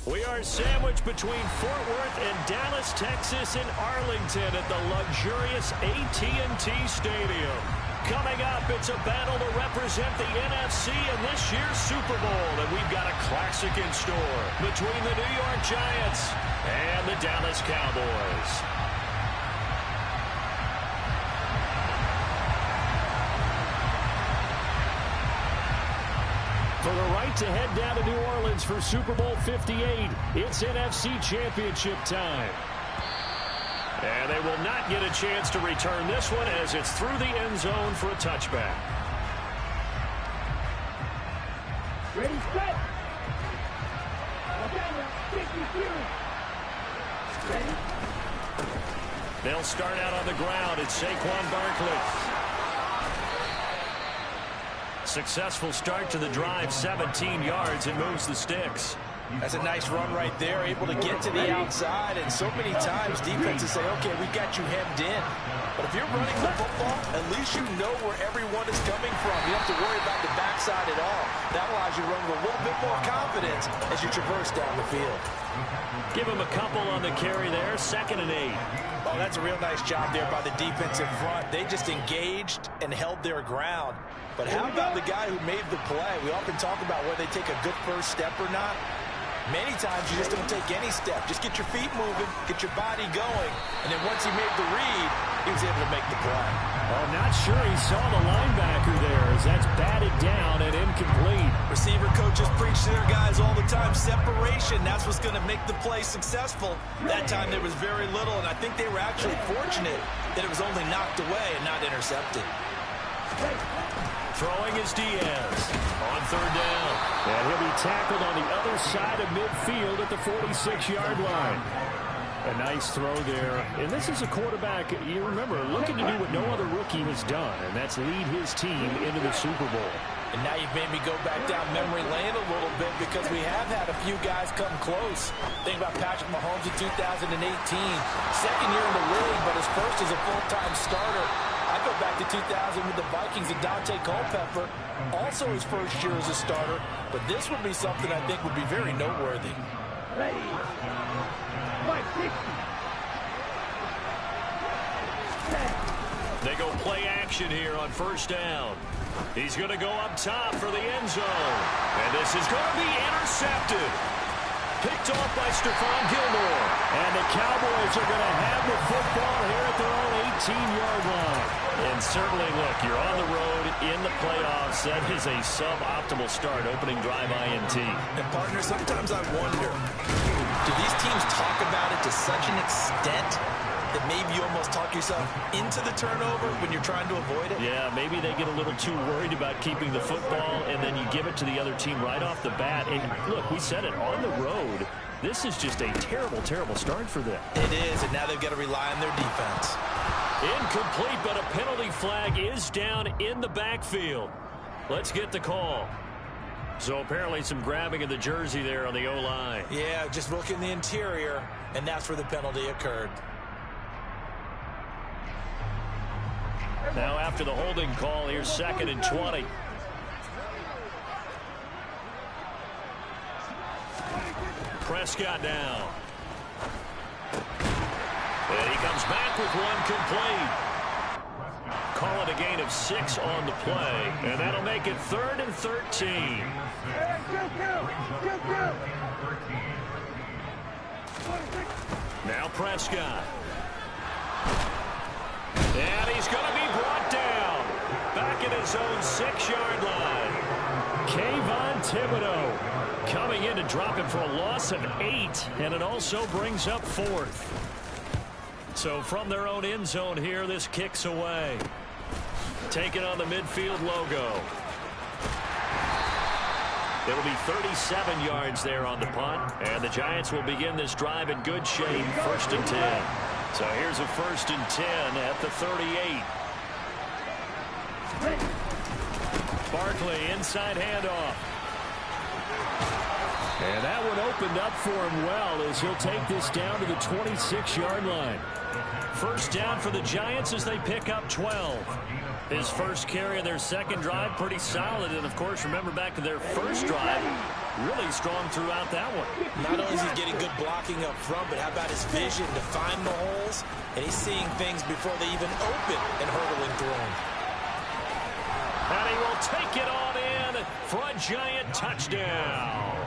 We are sandwiched between Fort Worth and Dallas, Texas in Arlington at the luxurious AT&T Stadium. Coming up, it's a battle to represent the NFC in this year's Super Bowl, and we've got a classic in store between the New York Giants and the Dallas Cowboys. For the right to head down to New Orleans for Super Bowl 58, it's NFC Championship time. And they will not get a chance to return this one as it's through the end zone for a touchback. Ready, set. Ready. They'll start out on the ground. It's Saquon Barkley. Successful start to the drive, 17 yards, and moves the sticks. That's a nice run right there, able to get to the outside, and so many times defenses say, okay, we got you hemmed in. But if you're running the football, at least you know where everyone is coming from. You don't have to worry about the backside at all. That allows you to run with a little bit more confidence as you traverse down the field. Give him a couple on the carry there, 2nd and 8. Oh, that's a real nice job there by the defensive front. They just engaged and held their ground. But how about the guy who made the play? We often talk about whether they take a good first step or not. Many times you just don't take any step. Just get your feet moving, get your body going, and then once he made the read, he was able to make the play. Well, I'm not sure he saw the linebacker there as that's batted down and incomplete. Receiver coaches preach to their guys all the time, separation. That's what's going to make the play successful. That time there was very little, and I think they were actually fortunate that it was only knocked away and not intercepted. Throwing is Diaz on 3rd down. And he'll be tackled on the other side of midfield at the 46-yard line. A nice throw there. And this is a quarterback, you remember, looking to do what no other rookie has done, and that's lead his team into the Super Bowl. And now you've made me go back down memory lane a little bit because we have had a few guys come close. Think about Patrick Mahomes in 2018. 2nd year in the league, but his first as a full-time starter. I go back to 2000 with the Vikings and Dante Culpepper, also his first year as a starter. But this would be something I think would be very noteworthy. Ready. 560. They go play action here on 1st down. He's going to go up top for the end zone. And this is going to be intercepted. Picked off by Stephon Gilmore. And the Cowboys are going to have the football here at their own 18-yard line. And certainly, look, you're on the road in the playoffs. That is a suboptimal start, opening drive INT. And, partner, sometimes I wonder, do these teams talk about it to such an extent that maybe you almost talk yourself into the turnover when you're trying to avoid it? Yeah, maybe they get a little too worried about keeping the football, and then you give it to the other team right off the bat. And, look, we said it, on the road, this is just a terrible, terrible start for them. It is, and now they've got to rely on their defense. Incomplete, but a penalty flag is down in the backfield. Let's get the call. So apparently some grabbing of the jersey there on the O-line. Yeah, just look in the interior, and that's where the penalty occurred. Now after the holding call, here's 2nd and 20. Prescott now. And he comes back with one complete. Call it a gain of 6 on the play. And that'll make it 3rd and 13. Now Prescott. And he's going to be brought down. Back at his own 6-yard line. Kayvon Thibodeau coming in to drop him for a loss of 8. And it also brings up 4th. So from their own end zone here, this kicks away. Taking on the midfield logo. It'll be 37 yards there on the punt. And the Giants will begin this drive in good shape. 1st and 10. So here's a 1st and 10 at the 38. Barkley, inside handoff. And that one opened up for him well as he'll take this down to the 26-yard line. 1st down for the Giants as they pick up 12. His first carry of their second drive, pretty solid. And, of course, remember back to their first drive, really strong throughout that one. Not only is he getting good blocking up front, but how about his vision to find the holes? And he's seeing things before they even open and hurdling through them. And he will take it on in for a giant touchdown.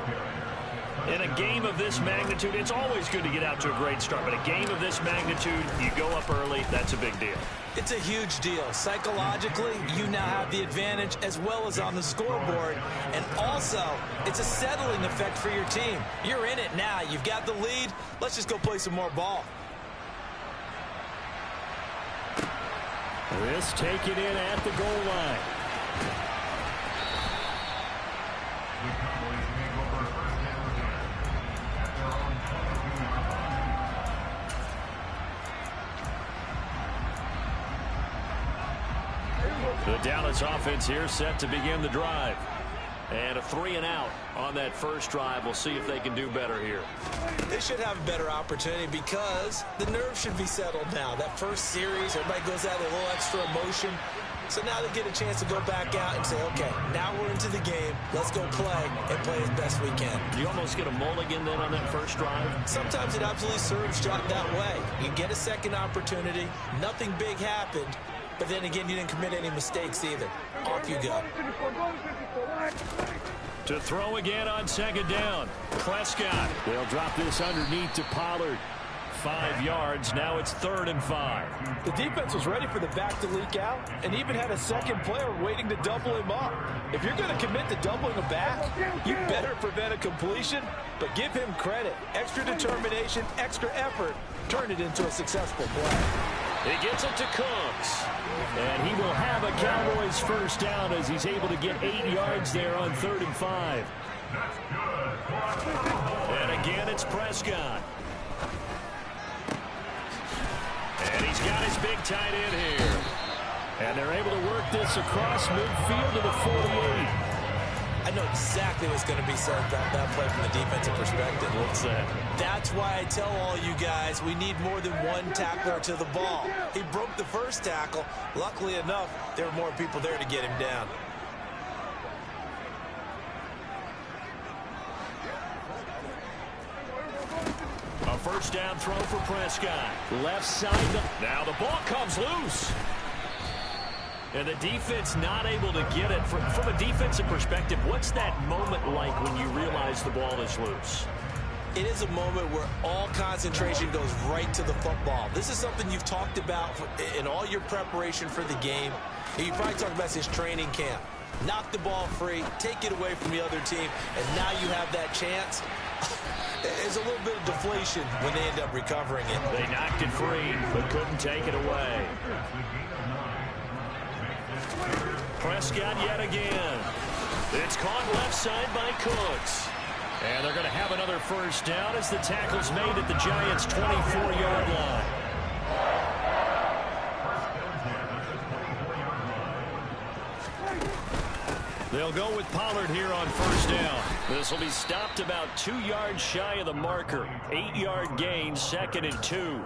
In a game of this magnitude, it's always good to get out to a great start. But a game of this magnitude, you go up early, that's a big deal. It's a huge deal. Psychologically, you now have the advantage as well as on the scoreboard. And also, it's a settling effect for your team. You're in it now. You've got the lead. Let's just go play some more ball. This taken in at the goal line. The Dallas offense here set to begin the drive. And a 3-and-out on that first drive. We'll see if they can do better here. They should have a better opportunity because the nerves should be settled now. That first series, everybody goes out with a little extra emotion. So now they get a chance to go back out and say, okay, now we're into the game. Let's go play and play as best we can. You almost get a mulligan then on that first drive? Sometimes it absolutely serves that way. You get a second opportunity. Nothing big happened. But then again, you didn't commit any mistakes either. Off you go. To throw again on second down. Prescott. They'll drop this underneath to Pollard. 5 yards. Now it's 3rd and 5. The defense was ready for the back to leak out and even had a second player waiting to double him up. If you're going to commit to doubling a back, you better prevent a completion, but give him credit. Extra determination, extra effort, turn it into a successful play. He gets it to Cooks. And he will have a Cowboys first down as he's able to get 8 yards there on 3rd and 5. And again, it's Prescott. And he's got his big tight end here. And they're able to work this across midfield to the 48. I know exactly what's going to be said about that play from the defensive perspective. What's that? That's why I tell all you guys we need more than one tackler to the ball. He broke the first tackle. Luckily enough, there were more people there to get him down. A first down throw for Prescott. Left side. Now the ball comes loose. And the defense not able to get it. From a defensive perspective, what's that moment like when you realize the ball is loose? It is a moment where all concentration goes right to the football. This is something you've talked about in all your preparation for the game. You probably talked about this training camp. Knock the ball free, take it away from the other team, and now you have that chance. There's a little bit of deflation when they end up recovering it. They knocked it free, but couldn't take it away. Prescott yet again. It's caught left side by Cooks. And they're going to have another first down as the tackle's made at the Giants' 24-yard line. They'll go with Pollard here on first down. This will be stopped about 2 yards shy of the marker. 8-yard gain, 2nd and 2.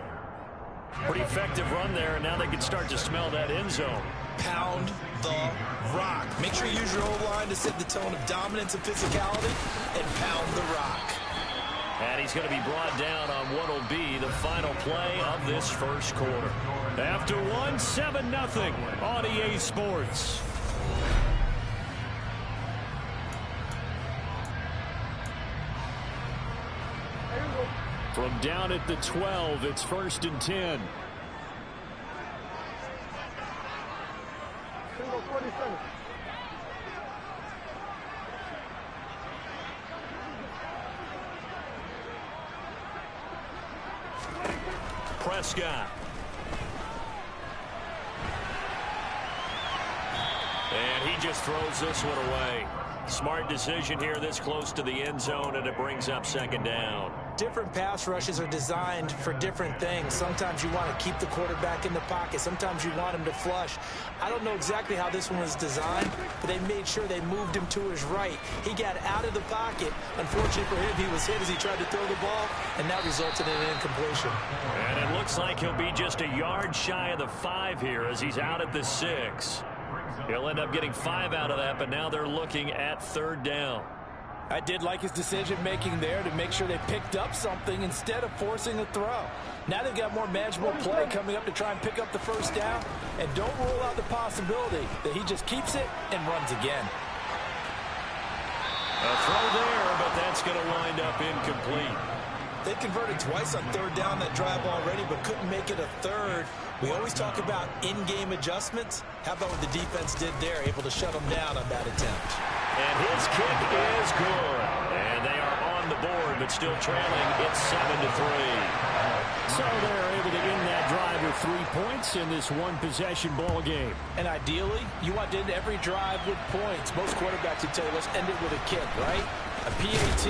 Pretty effective run there, and now they can start to smell that end zone. Pound the rock. Make sure you use your O-line to set the tone of dominance and physicality, and pound the rock. And he's going to be brought down on what will be the final play of this first quarter. After 7-0 on EA Sports. From down at the 12, it's 1st and 10. Prescott. And he just throws this one away. Smart decision here this close to the end zone, and it brings up second down. Different pass rushes are designed for different things. Sometimes you want to keep the quarterback in the pocket. Sometimes you want him to flush. I don't know exactly how this one was designed, but they made sure they moved him to his right. He got out of the pocket. Unfortunately for him, he was hit as he tried to throw the ball, and that resulted in an incompletion. And it looks like he'll be just a yard shy of the 5 here as he's out at the 6. He'll end up getting 5 out of that, but now they're looking at third down. I did like his decision-making there to make sure they picked up something instead of forcing a throw. Now they've got more manageable play coming up to try and pick up the first down, and don't rule out the possibility that he just keeps it and runs again. A throw there, but that's going to wind up incomplete. They converted twice on third down that drive already, but couldn't make it a third. We always talk about in-game adjustments. How about what the defense did there, able to shut them down on that attempt? And his kick is good. And they are on the board, but still trailing. It's 7-3. So they're able to end that drive with 3 points in this one-possession ball game. And ideally, you want to end every drive with points. Most quarterbacks would tell you, let's end it with a kick, right? A PAT,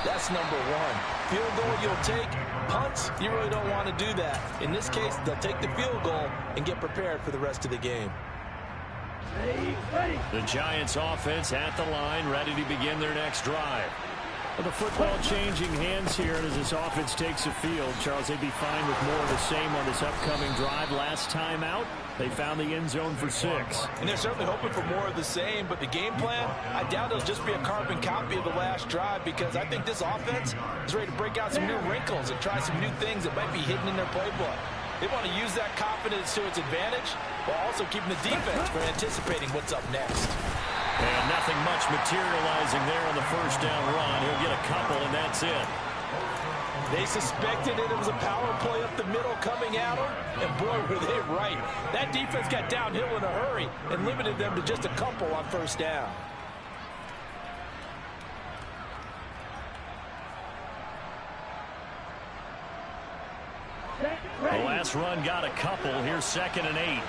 that's number 1. Field goal you'll take. Punts, you really don't want to do that. In this case, they'll take the field goal and get prepared for the rest of the game. The Giants offense at the line, ready to begin their next drive. Well, the football changing hands here as this offense takes the field. Charles, they'd be fine with more of the same on this upcoming drive. Last time out, they found the end zone for 6. And they're certainly hoping for more of the same, but the game plan, I doubt it'll just be a carbon copy of the last drive, because I think this offense is ready to break out some new wrinkles and try some new things that might be hidden in their playbook. They want to use that confidence to its advantage while also keeping the defense from anticipating what's up next. And nothing much materializing there on the first down run. He'll get a couple, and that's it. They suspected it was a power play up the middle coming at them, and boy, were they right. That defense got downhill in a hurry and limited them to just a couple on first down. The last run got a couple. Here's 2nd and 8.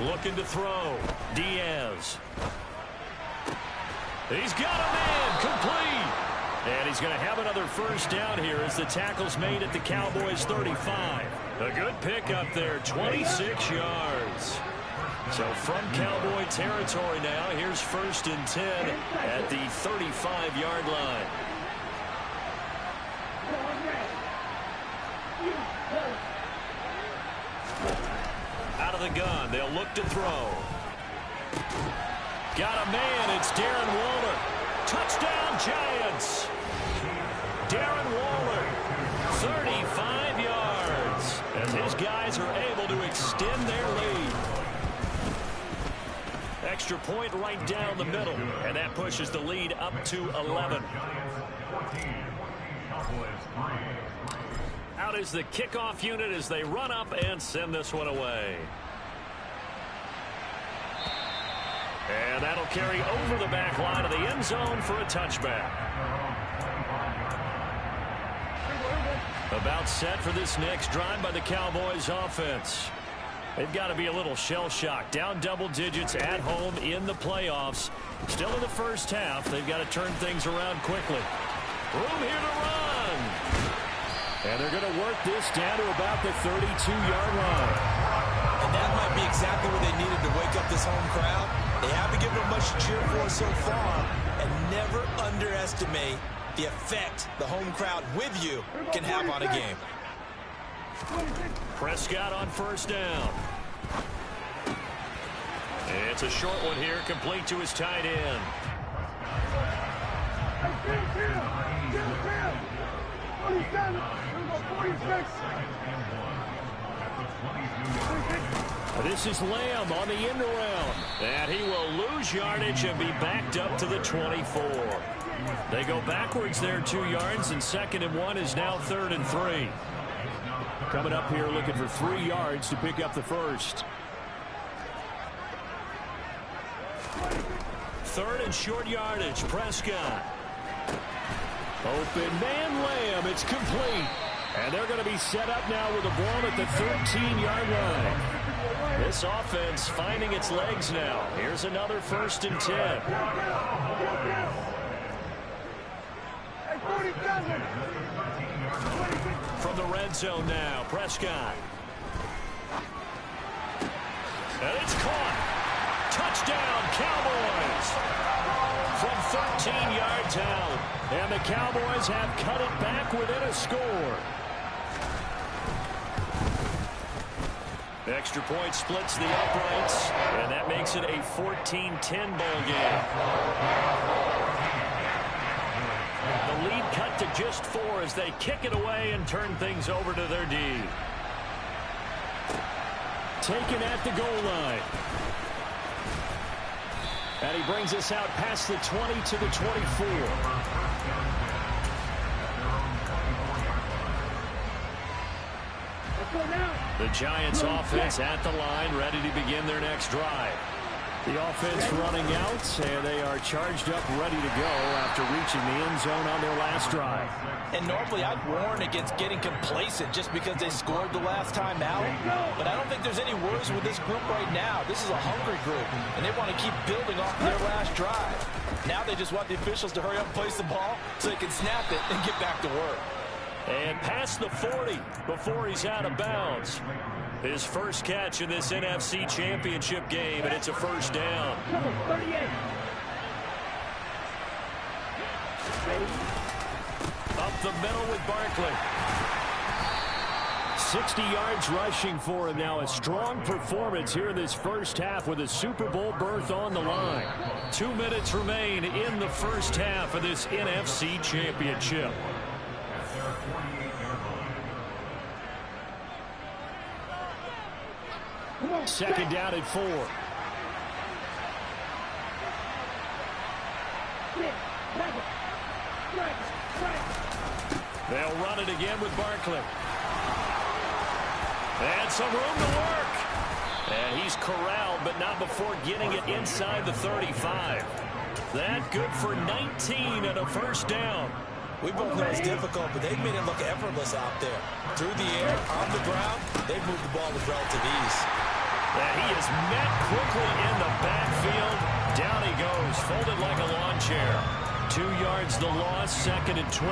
Looking to throw. Diaz. He's got a man. Complete. And he's going to have another first down here as the tackle's made at the Cowboys' 35. A good pickup there. 26 yards. So from Cowboy territory now, here's 1st and 10 at the 35-yard line. Out of the gun, they'll look to throw. Got a man, it's Darren Waller. Touchdown, Giants. Darren Waller, 35 yards, as his guys are able to extend their lead. Extra point right down the middle, and that pushes the lead up to 11. Out is the kickoff unit as they run up and send this one away. And that'll carry over the back line of the end zone for a touchback. About set for this next drive by the Cowboys offense. They've got to be a little shell-shocked. Down double digits at home in the playoffs. Still in the first half. They've got to turn things around quickly. Room here to run. And they're going to work this down to about the 32-yard line. And that might be exactly what they needed to wake up this home crowd. They haven't given them much to cheer for so far. And never underestimate the effect the home crowd with you can have on a game. Prescott on first down. It's a short one here, complete to his tight end. This is Lamb on the end around. And he will lose yardage and be backed up to the 24. They go backwards there 2 yards, and 2nd and 1 is now 3rd and 3. Coming up here looking for 3 yards to pick up the first. 3rd and short yardage. Prescott. Open man Lamb. It's complete. And they're going to be set up now with a ball at the 13-yard line. This offense finding its legs now. Here's another 1st and 10. From the red zone now, Prescott. And it's caught. Touchdown, Cowboys. From 13 yards out. And the Cowboys have cut it back within a score. Extra point splits the uprights, and that makes it a 14-10 ball game. The lead cut to just 4 as they kick it away and turn things over to their D. Taken at the goal line. And he brings us out past the 20 to the 24. The Giants offense at the line, ready to begin their next drive. The offense running out, and they are charged up, ready to go after reaching the end zone on their last drive. And normally I'd warn against getting complacent just because they scored the last time out. But I don't think there's any worries with this group right now. This is a hungry group, and they want to keep building off their last drive. Now they just want the officials to hurry up and place the ball so they can snap it and get back to work. And past the 40 before he's out of bounds. His first catch in this NFC Championship game, and it's a 1st down. Up the middle with Barkley. 60 yards rushing for him now. A strong performance here in this first half with a Super Bowl berth on the line. 2 minutes remain in the first half of this NFC Championship. Second down at 4. They'll run it again with Barkley. And some room to work. And he's corralled, but not before getting it inside the 35. That good for 19 and a 1st down. We both know it's difficult, but they've made it look effortless out there. Through the air, on the ground, they've moved the ball with relative ease. And he is met quickly in the backfield. Down he goes, folded like a lawn chair. 2 yards the loss, 2nd and 12.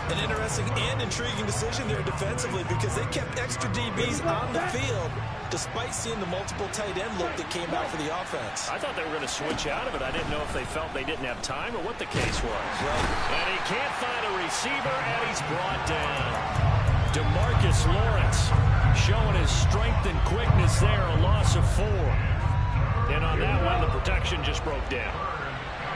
An interesting and intriguing decision there defensively because they kept extra DBs on the field despite seeing the multiple tight end look that came out for the offense. I thought they were going to switch out of it. I didn't know if they felt they didn't have time or what the case was. Right. And he can't find a receiver, and he's brought down. DeMarcus Lawrence showing his strength and quickness there, a loss of 4. And on that one, the protection just broke down.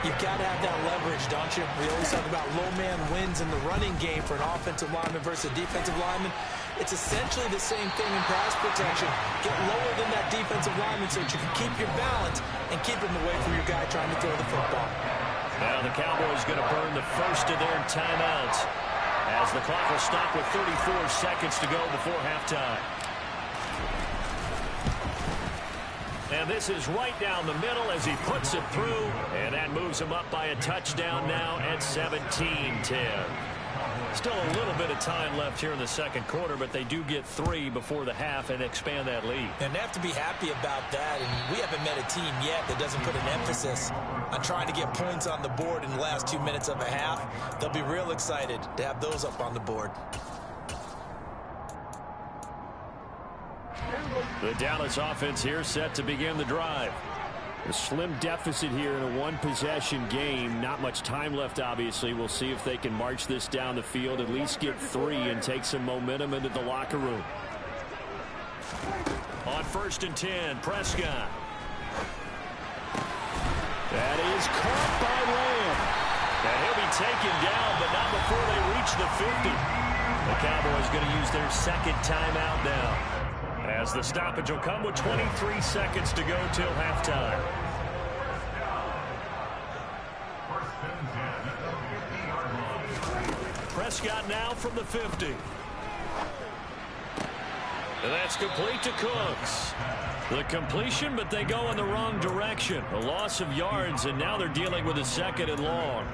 You've got to have that leverage, don't you? We always talk about low man wins in the running game for an offensive lineman versus a defensive lineman. It's essentially the same thing in pass protection. Get lower than that defensive lineman so that you can keep your balance and keep him away from your guy trying to throw the football. Now the Cowboys going to burn the first of their timeouts as the clock will stop with 34 seconds to go before halftime. And this is right down the middle as he puts it through, and that moves him up by a touchdown now at 17-10. Still a little bit of time left here in the second quarter, but they do get 3 before the half and expand that lead. And they have to be happy about that, and we haven't met a team yet that doesn't put an emphasis on trying to get points on the board in the last 2 minutes of a half. They'll be real excited to have those up on the board. The Dallas offense here set to begin the drive. A slim deficit here in a one-possession game. Not much time left, obviously. We'll see if they can march this down the field, at least get 3 and take some momentum into the locker room. On 1st and 10, Prescott. That is caught by Lamb. And he'll be taken down, but not before they reach the 50. The Cowboys going to use their second timeout now, as the stoppage will come with 23 seconds to go till halftime. Prescott now from the 50. And that's complete to Cooks. The completion, but they go in the wrong direction. A loss of yards, and now they're dealing with a 2nd and long.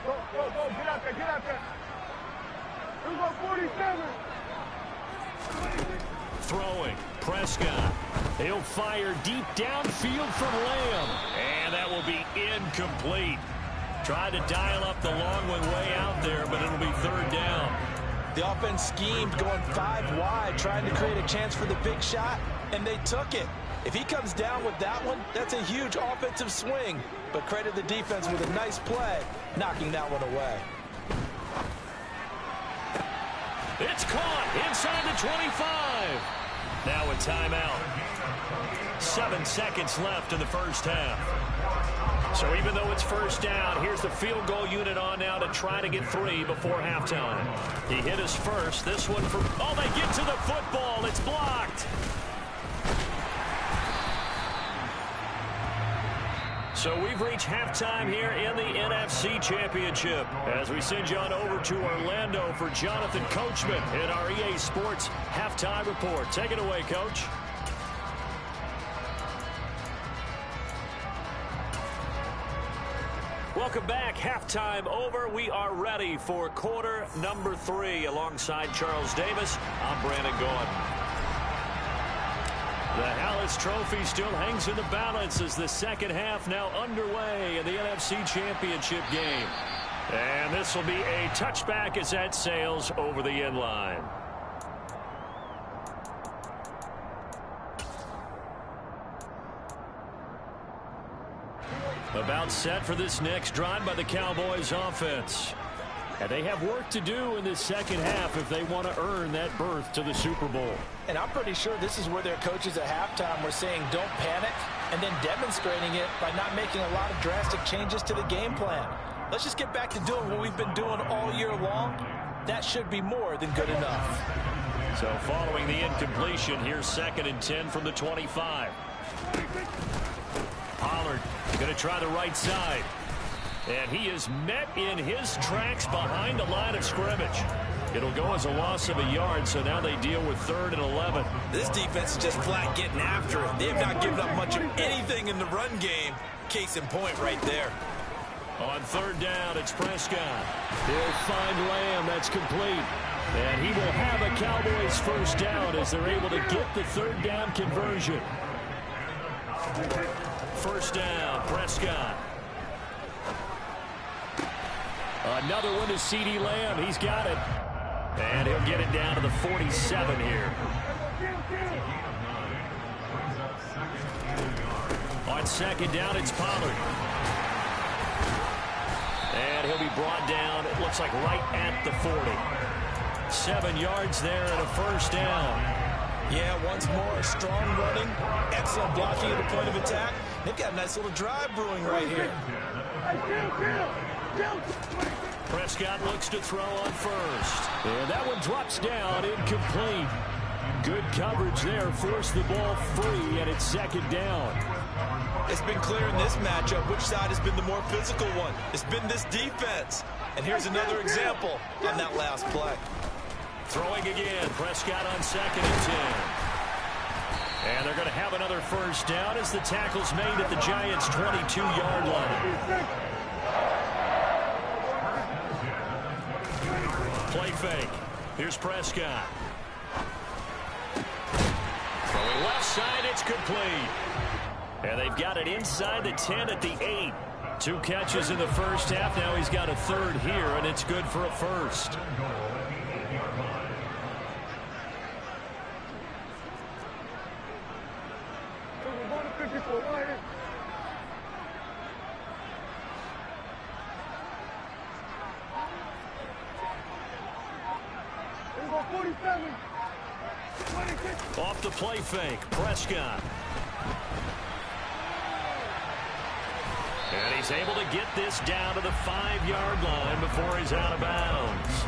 Go, get out there, get out there. Here we go, 47. Throwing, Prescott. He'll fire deep downfield from Lamb. And that will be incomplete. Tried to dial up the long one way out there, but it'll be third down. The offense schemed going 5 wide, trying to create a chance for the big shot, and they took it. If he comes down with that one, that's a huge offensive swing. But credit the defense with a nice play, knocking that one away. It's caught inside the 25. Now a timeout. 7 seconds left in the first half. So even though it's first down, here's the field goal unit on now to try to get 3 before halftime. He hit us first. This one for... Oh, they get to the football. It's blocked. So we've reached halftime here in the NFC Championship as we send you on over to Orlando for Jonathan Coachman in our EA Sports Halftime Report. Take it away, Coach. Welcome back. Halftime over. We are ready for quarter number 3 alongside Charles Davis. I'm Brandon Gordon. The Hallis Trophy still hangs in the balance as the second half now underway in the NFC Championship game. And this will be a touchback as that sails over the end line. About set for this next drive by the Cowboys offense. And they have work to do in this second half if they want to earn that berth to the Super Bowl. And I'm pretty sure this is where their coaches at halftime were saying don't panic, and then demonstrating it by not making a lot of drastic changes to the game plan. Let's just get back to doing what we've been doing all year long. That should be more than good enough. So following the incompletion, here's 2nd and 10 from the 25. Pollard going to try the right side. And he is met in his tracks behind the line of scrimmage. It'll go as a loss of a yard, so now they deal with 3rd and 11. This defense is just flat getting after it. They have not given up much of anything in the run game. Case in point right there. On 3rd down, it's Prescott. He'll find Lamb. That's complete. And he will have a Cowboys first down as they're able to get the 3rd down conversion. First down, Prescott. Another one to C.D. Lamb. He's got it. And he'll get it down to the 47 here. On 2nd down, it's Pollard. And he'll be brought down, it looks like right at the 40. 7 yards there and a first down. Yeah, once more, strong running, excellent blocking at the point of attack. They've got a nice little drive brewing right here. Prescott looks to throw on first. And that one drops down, incomplete. Good coverage there, forced the ball free, and it's 2nd down. It's been clear in this matchup which side has been the more physical one. It's been this defense. And here's another example on that last play. Throwing again, Prescott on 2nd and 10. And they're going to have another first down as the tackle's made at the Giants' 22-yard line. Play fake. Here's Prescott. Throwing left side, it's complete. And they've got it inside the 10 at the 8. 2 catches in the first half. Now he's got a 3rd here, and it's good for a first. Off the play fake, Prescott. And he's able to get this down to the 5-yard line before he's out of bounds.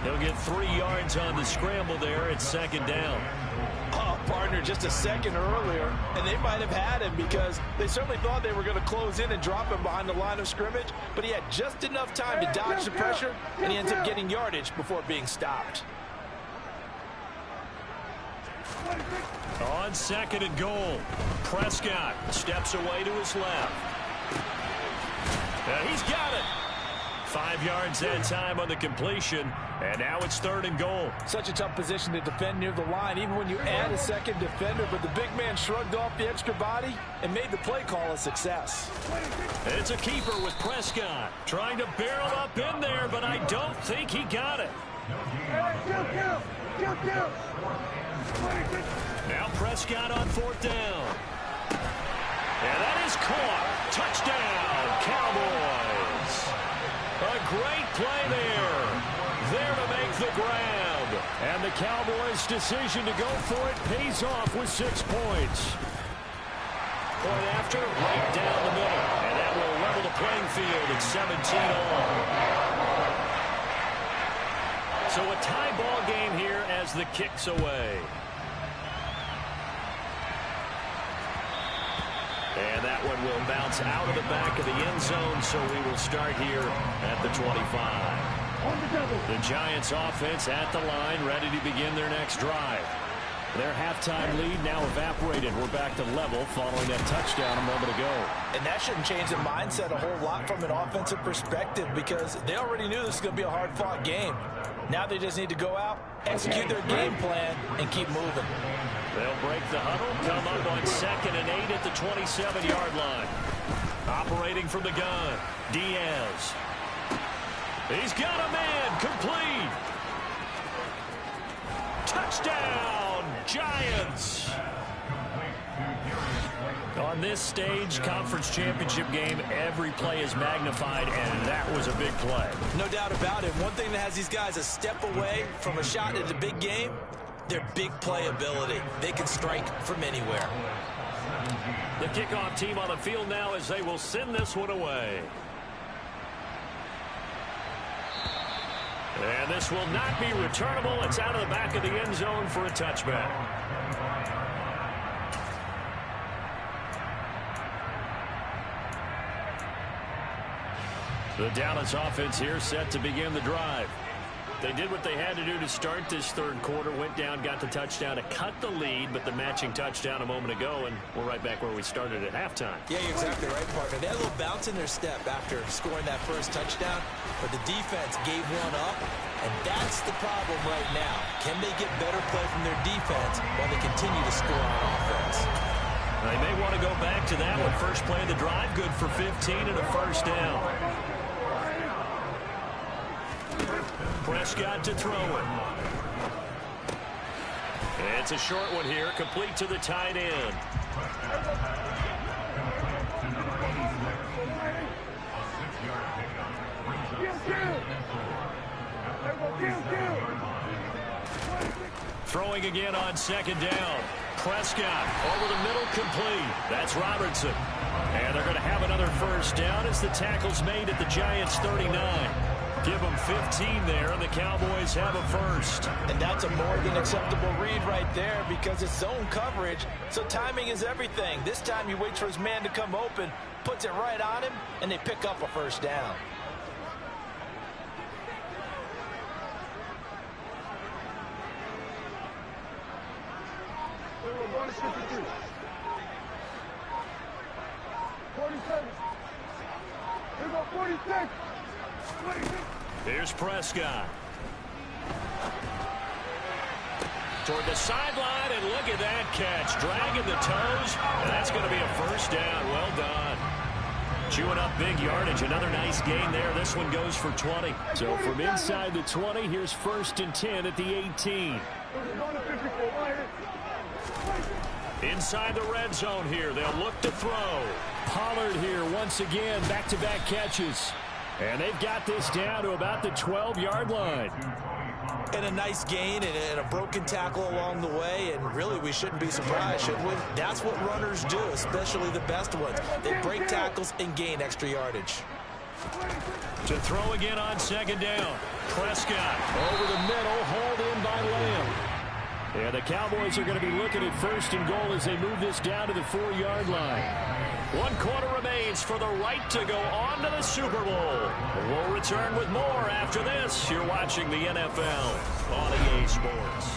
He'll get 3 yards on the scramble there at 2nd down. Oh, partner, just a second earlier, and they might have had him because they certainly thought they were going to close in and drop him behind the line of scrimmage, but he had just enough time to dodge the pressure, and he ends up getting yardage before being stopped. On 2nd and goal, Prescott steps away to his left. And he's got it. 5 yards that time on the completion, and now it's 3rd and goal. Such a tough position to defend near the line, even when you add a second defender, but the big man shrugged off the extra body and made the play call a success. It's a keeper with Prescott, trying to barrel up in there, but I don't think he got it. Now Prescott on 4th down. And that is caught. Touchdown, Cowboys. A great play there. There to make the grab. And the Cowboys' decision to go for it pays off with 6 points. Point after, right down the middle. And that will level the playing field at 17 all. So a tie ball game here as the kick's away. And that one will bounce out of the back of the end zone, so we will start here at the 25. The Giants offense at the line, ready to begin their next drive. Their halftime lead now evaporated. We're back to level following that touchdown a moment ago. And that shouldn't change the mindset a whole lot from an offensive perspective because they already knew this was going to be a hard-fought game. Now they just need to go out, execute their game plan, and keep moving. They'll break the huddle, come up on 2nd and 8 at the 27-yard line. Operating from the gun, Diaz. He's got a man, complete. Touchdown, Giants. On this stage, conference championship game, every play is magnified, and that was a big play. No doubt about it. One thing that has these guys a step away from a shot at the big game, their big play ability. They can strike from anywhere. The kickoff team on the field now as they will send this one away. And this will not be returnable. It's out of the back of the end zone for a touchback. The Dallas offense here set to begin the drive. They did what they had to do to start this 3rd quarter, went down, got the touchdown to cut the lead, but the matching touchdown a moment ago, and we're right back where we started at halftime. Yeah, you're exactly right, partner. They had a little bounce in their step after scoring that first touchdown, but the defense gave one up, and that's the problem right now. Can they get better play from their defense while they continue to score on offense? They may want to go back to that one. First play of the drive, good for 15 and a first down. Prescott to throw it. It's a short one here, complete to the tight end. Throwing again on 2nd down. Prescott over the middle, complete. That's Robertson. And they're going to have another first down as the tackle's made at the Giants' 39. Give them 15 there, and the Cowboys have a first. And that's a more than acceptable read right there because it's zone coverage, so timing is everything. This time he waits for his man to come open, puts it right on him, and they pick up a first down. Here's Prescott. Toward the sideline, and look at that catch. Dragging the toes, and that's going to be a first down. Well done. Chewing up big yardage. Another nice gain there. This one goes for 20. So from inside the 20, here's 1st and 10 at the 18. Inside the red zone here. They'll look to throw. Pollard here once again. Back-to-back catches. And they've got this down to about the 12-yard line. And a nice gain and a broken tackle along the way, and really we shouldn't be surprised, should we? That's what runners do, especially the best ones. They break tackles and gain extra yardage. To throw again on 2nd down. Prescott over the middle, hauled in by Lamb. And the Cowboys are going to be looking at 1st and goal as they move this down to the 4-yard line. 1 quarter remains for the right to go on to the Super Bowl. We'll return with more after this. You're watching the NFL on EA Sports.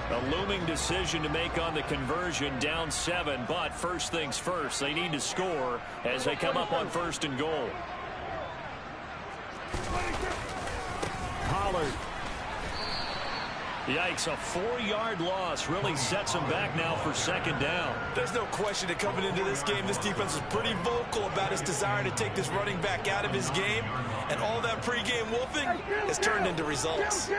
A looming swing decision to make on the conversion, down 7. But first things first, they need to score as they come up on 1st and goal. Pollard. Yikes, a 4-yard loss really sets them back now for 2nd down. There's no question that coming into this game, this defense was pretty vocal about its desire to take this running back out of his game. And all that pregame wolfing has turned into results.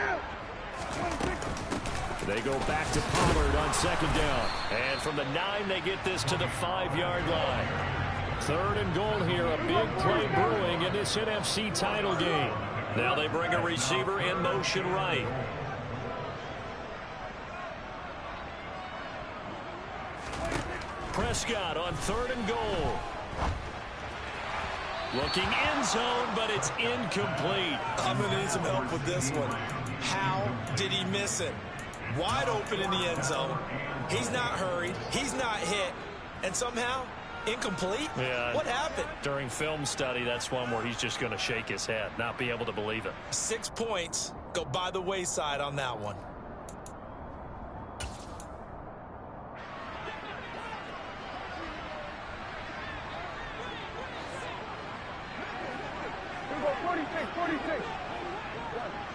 They go back to Pollard on 2nd down. And from the 9, they get this to the 5-yard line. 3rd and goal here, a big play brewing in this NFC title game. Now they bring a receiver in motion right. Prescott on 3rd and goal. Looking end zone, but it's incomplete. I'm going to need some help with this one. How did he miss it? Wide open in the end zone. He's not hurried. He's not hit. And somehow, incomplete? Yeah. What happened? During film study, that's one where he's just going to shake his head, not be able to believe it. 6 points go by the wayside on that one.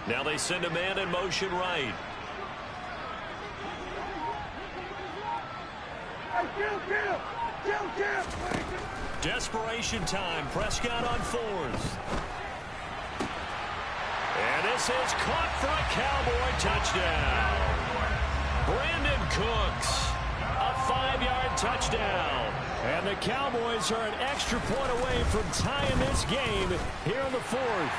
Now they send a man in motion right. Desperation time. Prescott on 4th. And this is caught for a Cowboy touchdown. Brandon Cooks, a 5-yard touchdown. And the Cowboys are an extra point away from tying this game here in the 4th.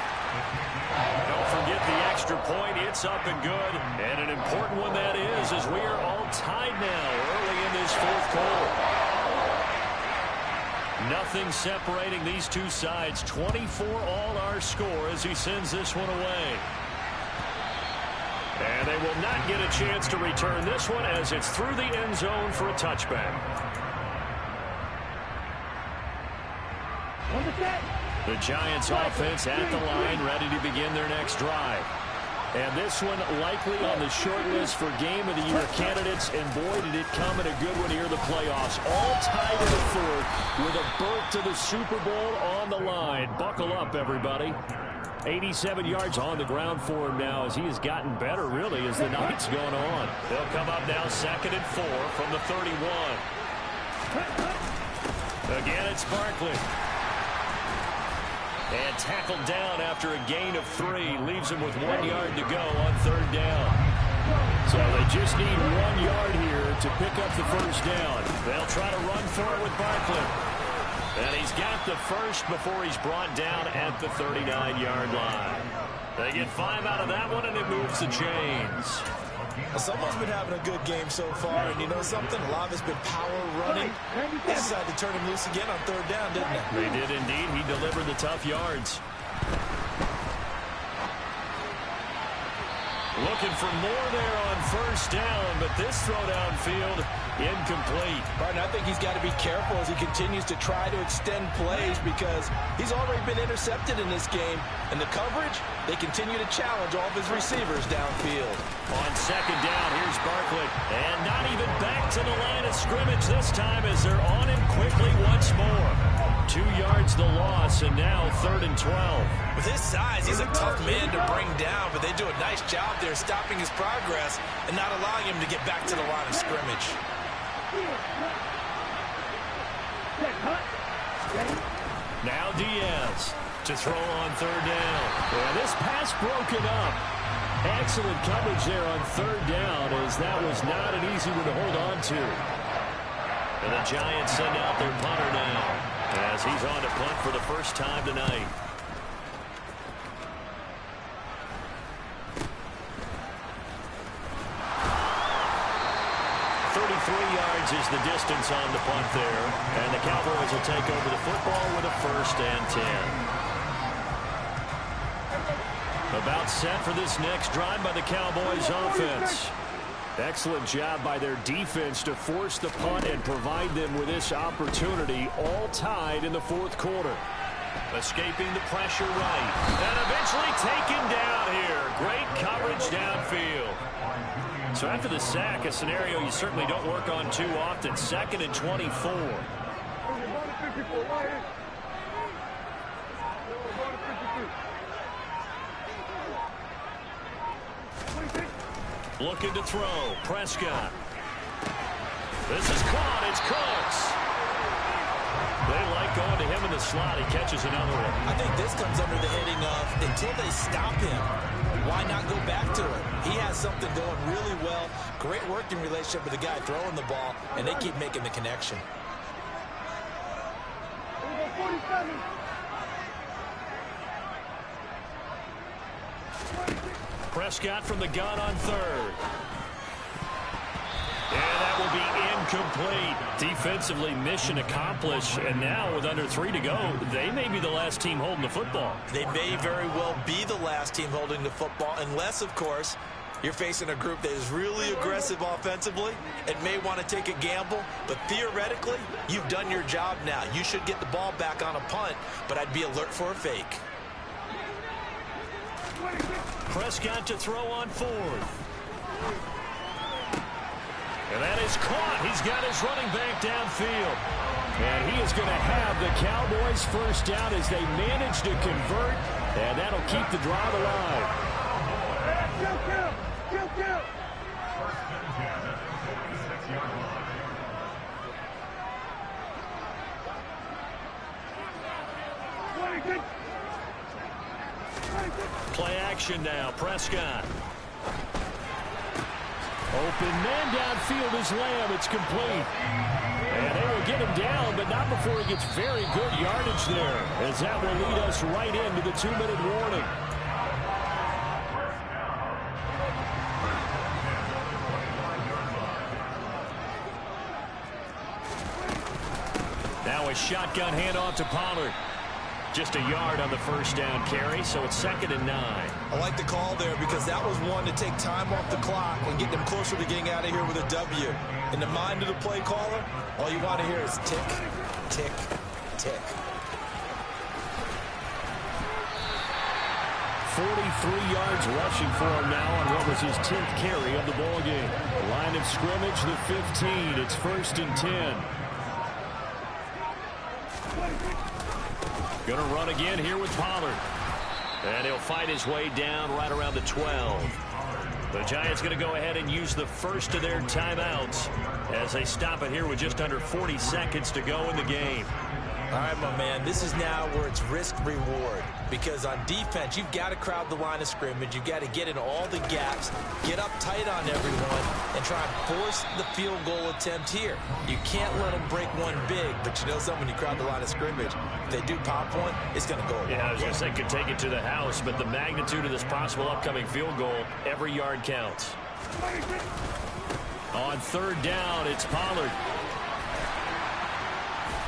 Don't forget the extra point. It's up and good. And an important one that is, as we are all tied now early in this 4th quarter. Nothing separating these two sides. 24 all our score as he sends this one away. And they will not get a chance to return this one as it's through the end zone for a touchback. The Giants offense at the line, ready to begin their next drive. And this one likely on the short list for Game of the Year candidates. And boy, did it come in a good one here in the playoffs. All tied in the 4th with a berth to the Super Bowl on the line. Buckle up, everybody. 87 yards on the ground for him now as he has gotten better, really, as the night's going on. They'll come up now 2nd and 4 from the 31. Again, it's Barkley. And tackled down after a gain of 3. Leaves him with 1 yard to go on 3rd down. So they just need 1 yard here to pick up the 1st down. They'll try to run for it with Barkley. And he's got the first before he's brought down at the 39-yard line. They get 5 out of that one, and it moves the chains. Well, someone's been having a good game so far, and you know something? A lot of it's been power running. They decided to turn him loose again on 3rd down, didn't they? They did indeed. He delivered the tough yards. Looking for more there on 1st down, but this throw downfield, incomplete. Barton, I think he's got to be careful as he continues to try to extend plays because he's already been intercepted in this game. And the coverage, they continue to challenge all of his receivers downfield. On 2nd down, here's Barkley. And not even back to the line of scrimmage this time as they're on him quickly once more. 2 yards the loss, and now 3rd and 12. With his size, he's a tough man to bring down, but they do a nice job there stopping his progress and not allowing him to get back to the line of scrimmage. Now Diaz to throw on 3rd down. Yeah, this pass broken up. Excellent coverage there on 3rd down as that was not an easy one to hold on to. And the Giants send out their punter now as he's on to punt for the first time tonight. Is the distance on the punt there, and the Cowboys will take over the football with a 1st and 10. About set for this next drive by the Cowboys offense. Excellent job by their defense to force the punt and provide them with this opportunity, all tied in the 4th quarter. Escaping the pressure right, and eventually taken down here. Great coverage downfield. So after the sack, a scenario you certainly don't work on too often. 2nd and 24. Looking to throw. Prescott. This is caught. It's Cooks. They like going to him in the slot. He catches another one. I think this comes under the heading of until they stop him, why not go back to it? He has something going really well. Great working relationship with the guy throwing the ball, and they keep making the connection. Prescott from the gun on 3rd. And that will be incomplete. Defensively, mission accomplished. And now with under 3 to go, they may be the last team holding the football. They may very well be the last team holding the football, unless, of course, you're facing a group that is really aggressive offensively and may want to take a gamble. But theoretically, you've done your job now. You should get the ball back on a punt, but I'd be alert for a fake. Prescott to throw on 4th. And that is caught. He's got his running back downfield. And he is going to have the Cowboys first down as they manage to convert. And that'll keep the drive alive. Play action now. Prescott. Open man downfield is Lamb. It's complete. And they will get him down, but not before he gets very good yardage there, as that will lead us right into the 2-minute warning. Now a shotgun handoff to Pollard. Just a yard on the first down carry, so it's 2nd and 9. I like the call there because that was one to take time off the clock and get them closer to getting out of here with a W. In the mind of the play caller, all you want to hear is tick, tick, tick. 43 yards rushing for him now on what was his 10th carry of the ballgame. Line of scrimmage, the 15. It's 1st and 10. Going to run again here with Pollard. And he'll fight his way down right around the 12. The Giants going to go ahead and use the first of their timeouts as they stop it here with just under 40 seconds to go in the game. All right, my man, this is now where it's risk-reward. Because on defense, you've got to crowd the line of scrimmage. You've got to get in all the gaps, get up tight on everyone, and try and force the field goal attempt here. You can't let them break one big, but you know something, when you crowd the line of scrimmage, if they do pop one, it's going to go. Yeah, I was going to say could take it to the house, but the magnitude of this possible upcoming field goal, every yard counts. On 3rd down, it's Pollard.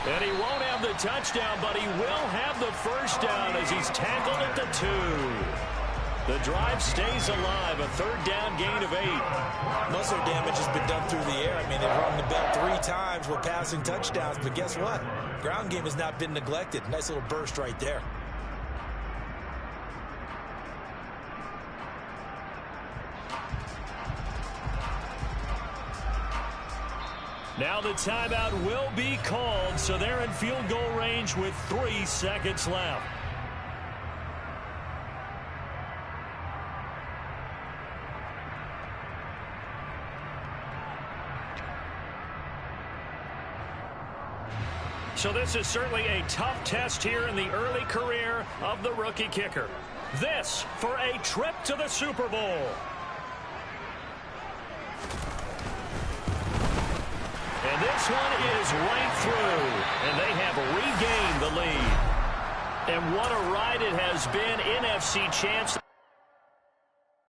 And he won't have the touchdown, but he will have the first down as he's tackled at the 2. The drive stays alive, a 3rd down gain of 8. Most of their damage has been done through the air. I mean, they've rung the bell 3 times with passing touchdowns, but guess what? Ground game has not been neglected. Nice little burst right there. Now the timeout will be called, so they're in field goal range with 3 seconds left. So this is certainly a tough test here in the early career of the rookie kicker. This for a trip to the Super Bowl. And this one is right through, and they have regained the lead. And what a ride it has been. NFC champs.